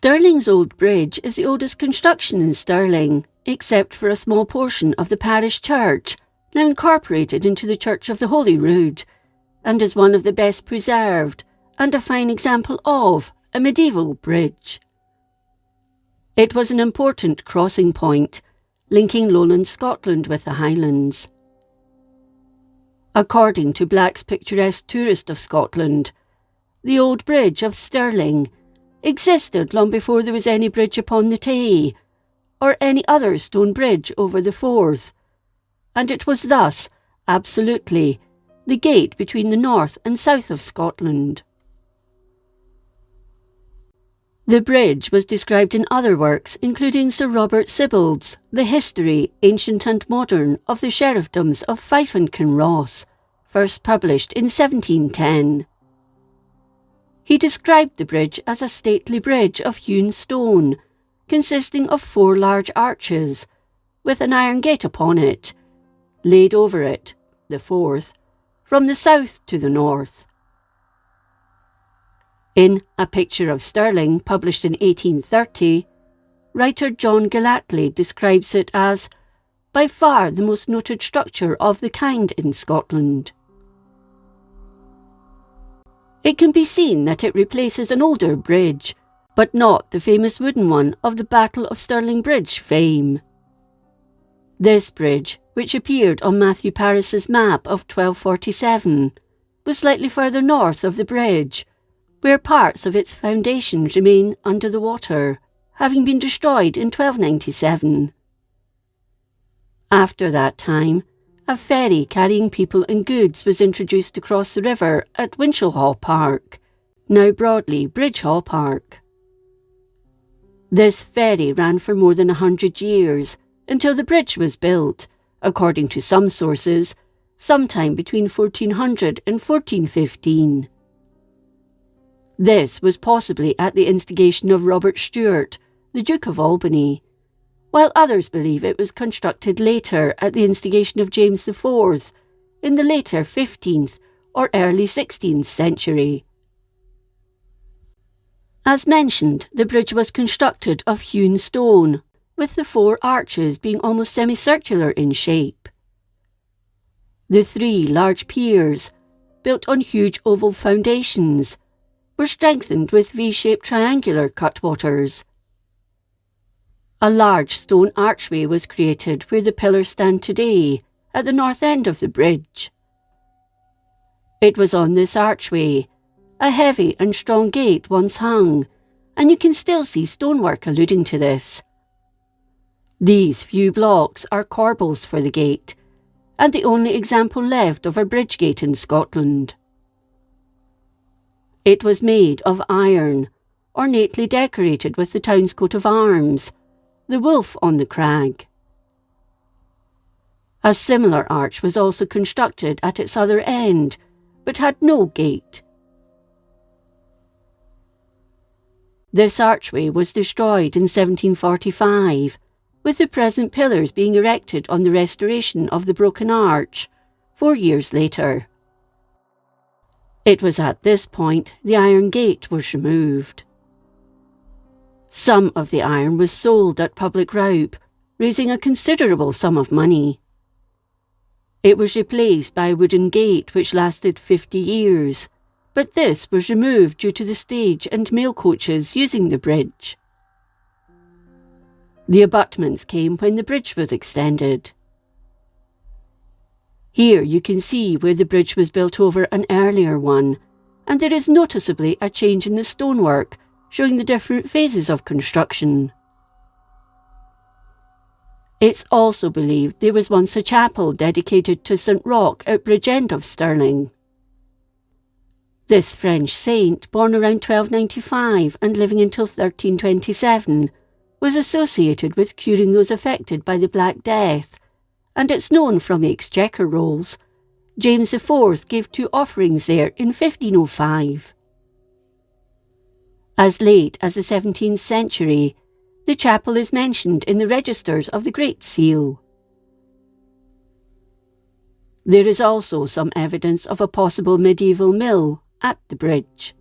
Stirling's Old Bridge is the oldest construction in Stirling, except for a small portion of the parish church, now incorporated into the Church of the Holy Rood, and is one of the best preserved and a fine example of a medieval bridge. It was an important crossing point, linking lowland Scotland with the Highlands. According to Black's Picturesque Tourist of Scotland, the Old Bridge of Stirling existed long before there was any bridge upon the Tay, or any other stone bridge over the Forth, and it was thus, absolutely, the gate between the north and south of Scotland. The bridge was described in other works, including Sir Robert Sibbald's The History, Ancient and Modern, of the Sheriffdoms of Fife and Kinross, first published in 1710. He described the bridge as a stately bridge of hewn stone, consisting of 4 large arches, with an iron gate upon it, laid over it, the Forth, from the south to the north. In A Picture of Stirling, published in 1830, writer John Gellatley describes it as by far the most noted structure of the kind in Scotland. It can be seen that it replaces an older bridge, but not the famous wooden one of the Battle of Stirling Bridge fame. This bridge, which appeared on Matthew Paris's map of 1247, was slightly further north of the bridge, where parts of its foundations remain under the water, having been destroyed in 1297. After that time, a ferry carrying people and goods was introduced across the river at Winchelsea Park, now broadly Bridgehaugh Park. This ferry ran for more than 100 years, until the bridge was built, according to some sources, sometime between 1400 and 1415. This was possibly at the instigation of Robert Stewart, the Duke of Albany, while others believe it was constructed later at the instigation of James IV in the later 15th or early 16th century. As mentioned, the bridge was constructed of hewn stone, with the 4 arches being almost semicircular in shape. The 3 large piers, built on huge oval foundations, were strengthened with V-shaped triangular cutwaters. A large stone archway was created where the pillars stand today, at the north end of the bridge. It was on this archway a heavy and strong gate once hung, and you can still see stonework alluding to this. These few blocks are corbels for the gate, and the only example left of a bridge gate in Scotland. It was made of iron, ornately decorated with the town's coat of arms, the wolf on the crag. A similar arch was also constructed at its other end, but had no gate. This archway was destroyed in 1745, with the present pillars being erected on the restoration of the broken arch 4 years later. It was at this point the iron gate was removed. Some of the iron was sold at public roup, raising a considerable sum of money. It was replaced by a wooden gate which lasted 50 years, but this was removed due to the stage and mail coaches using the bridge. The abutments came when the bridge was extended. Here you can see where the bridge was built over an earlier one, and there is noticeably a change in the stonework, showing the different phases of construction. It's also believed there was once a chapel dedicated to St. Roch at Bridgend of Stirling. This French saint, born around 1295 and living until 1327, was associated with curing those affected by the Black Death, and it's known from the Exchequer rolls. James IV gave 2 offerings there in 1505. As late as the 17th century, the chapel is mentioned in the registers of the Great Seal. There is also some evidence of a possible medieval mill at the bridge.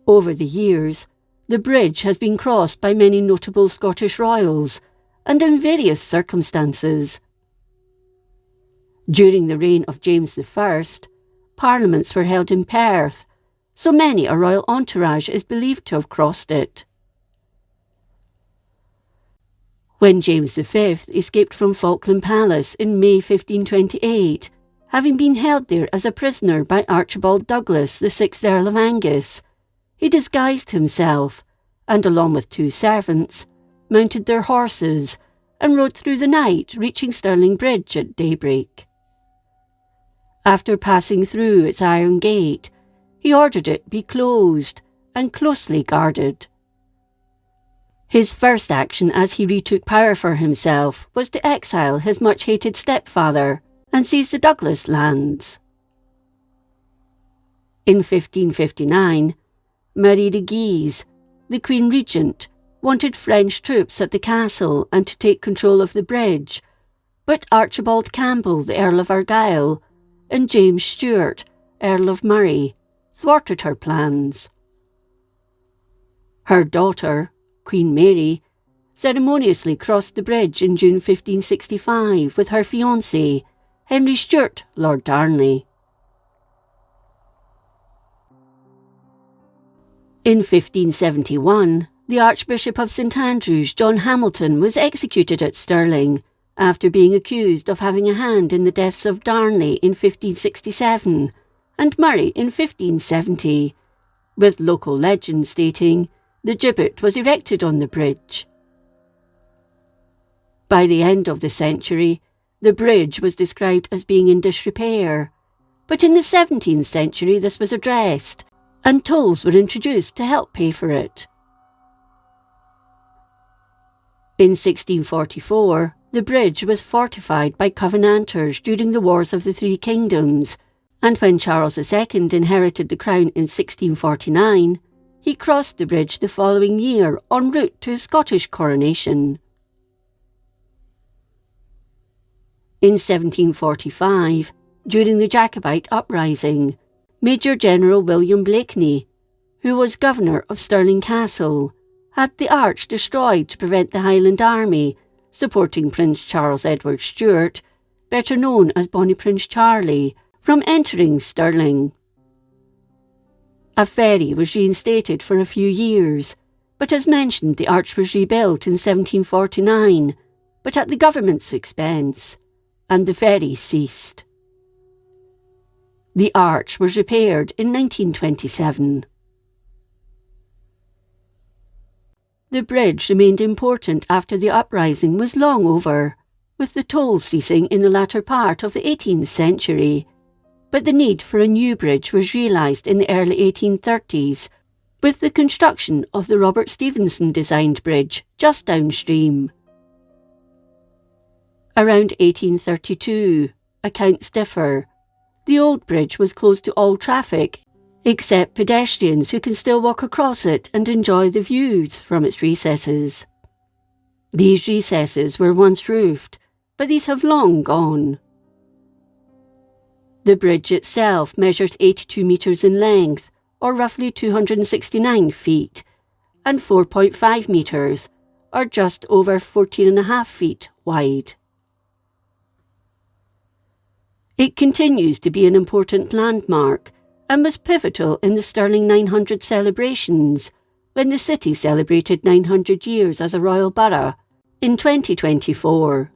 Over the years, the bridge has been crossed by many notable Scottish royals, and in various circumstances. During the reign of James I, parliaments were held in Perth, so many a royal entourage is believed to have crossed it. When James V escaped from Falkland Palace in May 1528, having been held there as a prisoner by Archibald Douglas, the 6th Earl of Angus, he disguised himself, and along with 2 servants, mounted their horses and rode through the night, reaching Stirling Bridge at daybreak. After passing through its iron gate, he ordered it be closed and closely guarded. His first action as he retook power for himself was to exile his much-hated stepfather and seize the Douglas lands. In 1559, Marie de Guise, the Queen Regent, wanted French troops at the castle and to take control of the bridge, but Archibald Campbell, the Earl of Argyll, and James Stuart, Earl of Murray, thwarted her plans. Her daughter, Queen Mary, ceremoniously crossed the bridge in June 1565 with her fiancé, Henry Stuart, Lord Darnley. In 1571, the Archbishop of St Andrews, John Hamilton, was executed at Stirling after being accused of having a hand in the deaths of Darnley in 1567 and Murray in 1570, with local legend stating the gibbet was erected on the bridge. By the end of the century, the bridge was described as being in disrepair, but in the 17th century this was addressed, and tolls were introduced to help pay for it. In 1644, the bridge was fortified by Covenanters during the Wars of the Three Kingdoms, and when Charles II inherited the crown in 1649, he crossed the bridge the following year en route to his Scottish coronation. In 1745, during the Jacobite uprising, Major General William Blakeney, who was governor of Stirling Castle, had the arch destroyed to prevent the Highland Army, supporting Prince Charles Edward Stuart, better known as Bonnie Prince Charlie, from entering Stirling. A ferry was reinstated for a few years, but as mentioned the arch was rebuilt in 1749, but at the government's expense, and the ferry ceased. The arch was repaired in 1927. The bridge remained important after the uprising was long over, with the tolls ceasing in the latter part of the 18th century, but the need for a new bridge was realised in the early 1830s, with the construction of the Robert Stevenson-designed bridge just downstream. Around 1832, accounts differ, the old bridge was closed to all traffic, except pedestrians who can still walk across it and enjoy the views from its recesses. These recesses were once roofed, but these have long gone. The bridge itself measures 82 metres in length, or roughly 269 feet, and 4.5 metres, or just over 14.5 feet wide. It continues to be an important landmark and was pivotal in the Stirling 900 celebrations, when the city celebrated 900 years as a royal borough in 2024.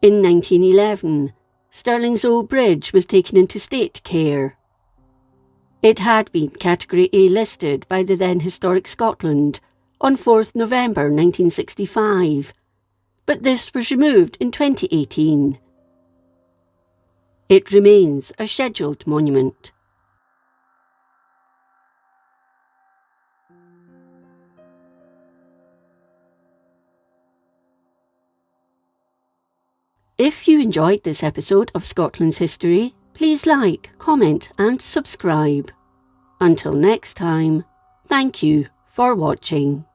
In 1911, Stirling's Old Bridge was taken into state care. It had been Category A listed by the then Historic Scotland on 4th November 1965, but this was removed in 2018. It remains a scheduled monument. If you enjoyed this episode of Scotland's History, please like, comment and subscribe. Until next time, thank you for watching.